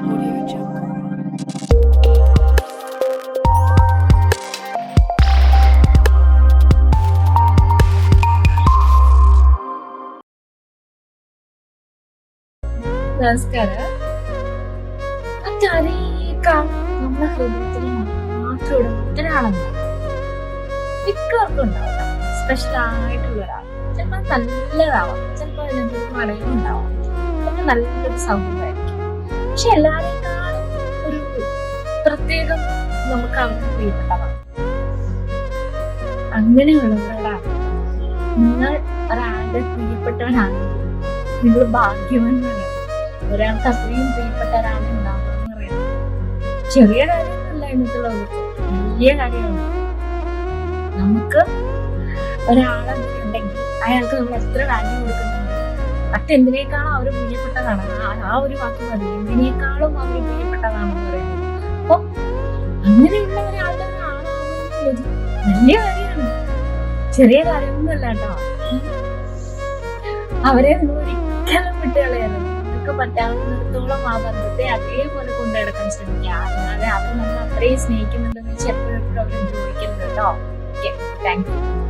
Audio Jungle. നമസ്കാരം. മറ്റാരേക്കാൾ നമ്മുടെ ഹൃദയത്തിൽ മാത്രം ഒരാളെന്ന് മിക്കവർക്കും ഉണ്ടാവും. സ്പെഷ്യൽ ആയിട്ടുള്ള ഒരാൾ. ചിലപ്പോൾ നല്ലതാവാം, ചിലപ്പോൾ അതിനൊരു മടങ്ങും ഉണ്ടാവാം, ചിലപ്പോൾ നല്ലൊരു സൗഹൃദമായിരിക്കും. പക്ഷെ എല്ലാവരേക്കാളും ഒരു പ്രത്യേകം നമുക്ക് അവർക്ക് പ്രിയപ്പെട്ടതാണ്. അങ്ങനെയുള്ളവരോടാണ് നിങ്ങൾ ഒരാളുടെ പ്രിയപ്പെട്ടവനാണെങ്കിൽ നിങ്ങൾ ഭാഗ്യവാന്മാരാണ്. ഒരാൾക്ക് അത്രയും പ്രിയപ്പെട്ട ഒരാളെ ഉണ്ടാവുക എന്ന് പറയുന്നത് ചെറിയ കാര്യമൊന്നുമല്ല. ഇന്നത്തെ ലോകത്ത് വലിയ കാര്യമാണ്. നമുക്ക് ഒരാളെ ഉണ്ടെങ്കിൽ അയാൾക്ക് നമ്മൾ എത്ര വാല്യൂ കൊടുക്കുന്നുണ്ട്. മറ്റെന്തിനേക്കാളും അവർ പ്രിയപ്പെട്ടതാണ്. ആ ഒരു വാക്ക് മതി. എന്തിനേക്കാളും അവർ പ്രിയപ്പെട്ടതാണെന്ന് പറയുന്നത്. അപ്പൊ അങ്ങനെയുള്ള ഒരാളുടെ ഒരാളാവുന്നത് വലിയ കാര്യമാണ്. ചെറിയ കാര്യമൊന്നുമല്ല കേട്ടോ. അവരെ നിങ്ങൾ ഒരിക്കലും വിട്ട് കളയരുത്. നിങ്ങൾക്ക് പറ്റാവുന്നിടത്തോളം ആ ബന്ധത്തെ അതേപോലെ കൊണ്ടുനടക്കാൻ ശ്രമിക്കുക. അല്ലാതെ അവർ നമ്മൾ അത്രയും സ്നേഹിക്കുന്നുണ്ടെന്ന് വെച്ച് എപ്പോഴും അവർ ദ്രോഹിക്കരുത് കേട്ടോ. Okay, thank you.